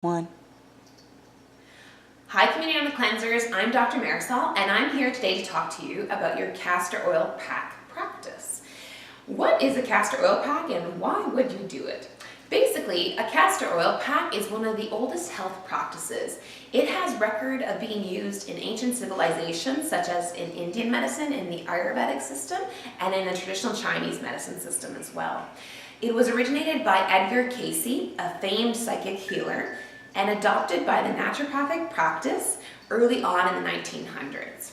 One. Hi Community on the Cleansers, I'm Dr. Marisol and I'm here today to talk to you about your castor oil pack practice. What is a castor oil pack and why would you do it? Basically, a castor oil pack is one of the oldest health practices. It has record of being used in ancient civilizations such as in Indian medicine, in the Ayurvedic system, and in the traditional Chinese medicine system as well. It was originated by Edgar Cayce, a famed psychic healer, and adopted by the naturopathic practice early on in the 1900s.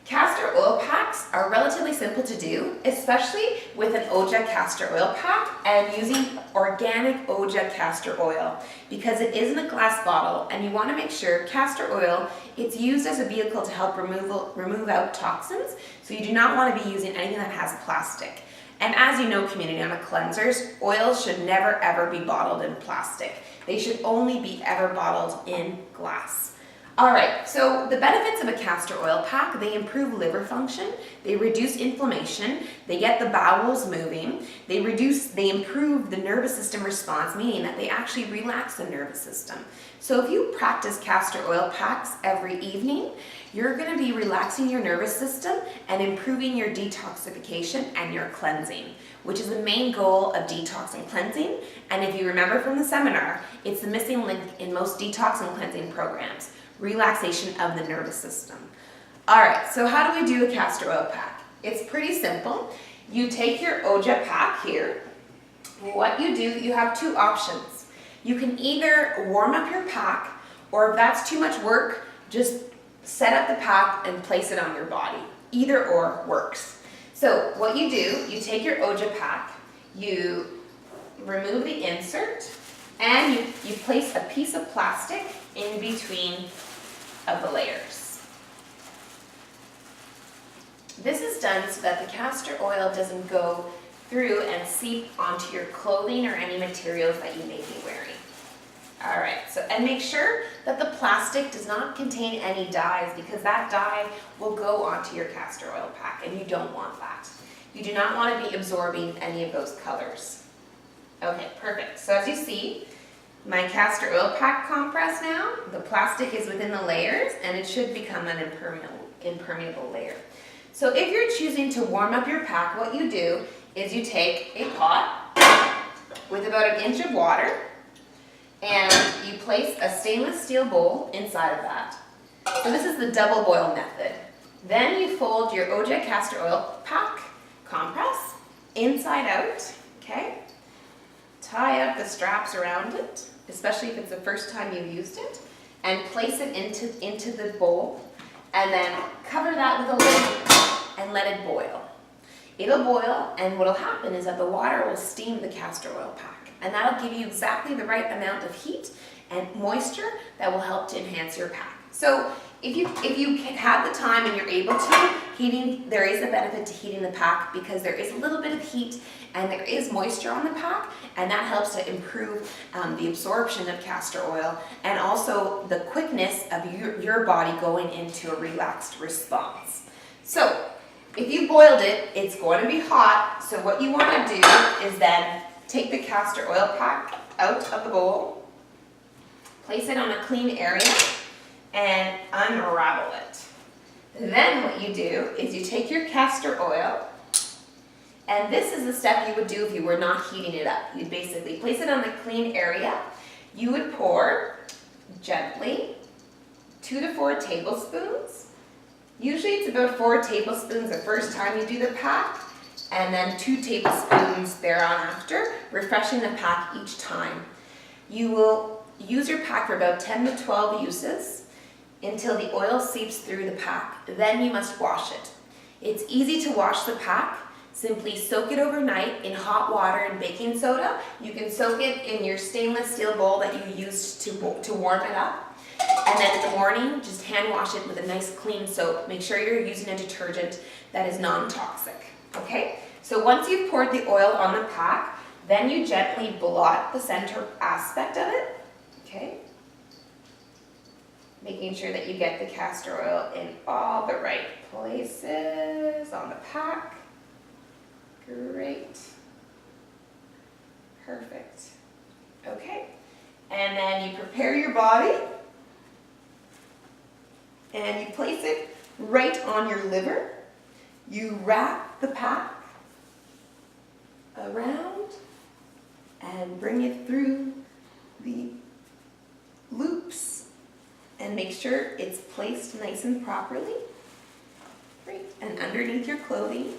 Castor oil packs are relatively simple to do, especially with an Oja castor oil pack and using organic Oja castor oil because it is in a glass bottle and you want to make sure castor oil, it's used as a vehicle to help remove out toxins, so you do not want to be using anything that has plastic. And as you know, Community on the Cleansers, oils should never ever be bottled in plastic. They should only be ever bottled in glass. Alright, so the benefits of a castor oil pack: they improve liver function, they reduce inflammation, they get the bowels moving, they improve the nervous system response, meaning that they actually relax the nervous system. So if you practice castor oil packs every evening, you're going to be relaxing your nervous system and improving your detoxification and your cleansing, which is the main goal of detox and cleansing. And if you remember from the seminar, it's the missing link in most detox and cleansing programs: relaxation of the nervous system. Alright, so how do we do a castor oil pack? It's pretty simple. You take your Oja pack here. What you do, you have two options. You can either warm up your pack, or if that's too much work, just set up the pack and place it on your body. Either or works. So what you do, you take your Oja pack, you remove the insert, and you place a piece of plastic in between of the layers. This is done so that the castor oil doesn't go through and seep onto your clothing or any materials that you may be wearing. Alright, and make sure that the plastic does not contain any dyes, because that dye will go onto your castor oil pack and you don't want that. You do not want to be absorbing any of those colors. Okay, perfect. So as you see, my castor oil pack compress now, the plastic is within the layers and it should become an impermeable layer. So if you're choosing to warm up your pack, what you do is you take a pot with about 1 inch of water and you place a stainless steel bowl inside of that. So this is the double boil method. Then you fold your Oja castor oil pack compress inside out, okay? Tie up the straps around it, especially if it's the first time you've used it, and place it into the bowl, and then cover that with a lid and let it boil. It'll boil, and what'll happen is that the water will steam the castor oil pack, and that'll give you exactly the right amount of heat and moisture that will help to enhance your pack. So if you have the time and you're able to, there is a benefit to heating the pack because there is a little bit of heat and there is moisture on the pack, and that helps to improve the absorption of castor oil and also the quickness of your body going into a relaxed response. So if you boiled it, it's going to be hot, so what you want to do is then take the castor oil pack out of the bowl, place it on a clean area, and unravel it. Then what you do is you take your castor oil, and this is the step you would do if you were not heating it up. You'd basically place it on a clean area. You would pour gently 2 to 4 tablespoons. Usually it's about 4 tablespoons the first time you do the pack, and then 2 tablespoons thereafter, refreshing the pack each time. You will use your pack for about 10 to 12 uses until the oil seeps through the pack. Then you must wash it. It's easy to wash the pack. Simply soak it overnight in hot water and baking soda. You can soak it in your stainless steel bowl that you used to warm it up. And then in the morning, just hand wash it with a nice clean soap. Make sure you're using a detergent that is non-toxic. Okay? So once you've poured the oil on the pack, then you gently blot the center aspect of it. Okay? Making sure that you get the castor oil in all the right places on the pack. Great. Perfect. Okay. And then you prepare your body and you place it right on your liver. You wrap the pack around and bring it through the loops and make sure it's placed nice and properly. Great. And underneath your clothing.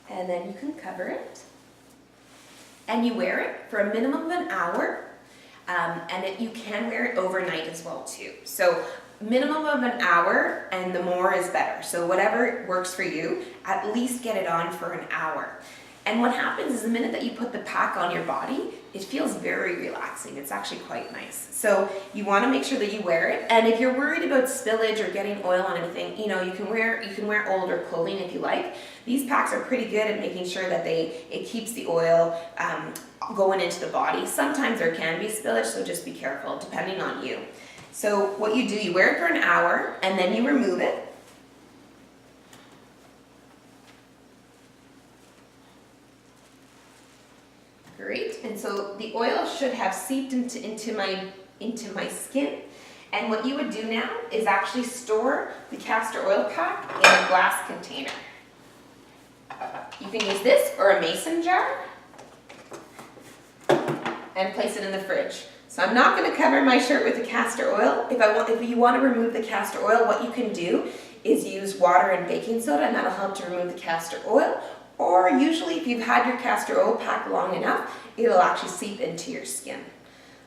And then you can cover it. And you wear it for a minimum of an hour. You can wear it overnight as well too. So minimum of an hour, and the more is better. So whatever works for you, at least get it on for an hour. And what happens is the minute that you put the pack on your body, it feels very relaxing. It's actually quite nice. So you want to make sure that you wear it. And if you're worried about spillage or getting oil on anything, you know, you can wear older clothing if you like. These packs are pretty good at making sure that it keeps the oil going into the body. Sometimes there can be spillage, so just be careful depending on you. So what you do, you wear it for an hour and then you remove it. Great, and so the oil should have seeped into my skin. And what you would do now is actually store the castor oil pack in a glass container. You can use this or a mason jar and place it in the fridge. So I'm not going to cover my shirt with the castor oil. If you want to remove the castor oil, what you can do is use water and baking soda, and that'll help to remove the castor oil. Or usually if you've had your castor oil pack long enough, it'll actually seep into your skin.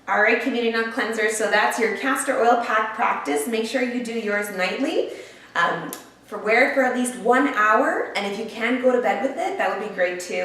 All right, Community Nut Cleansers, so that's your castor oil pack practice. Make sure you do yours nightly. Wear it for at least 1 hour, and if you can go to bed with it, that would be great too.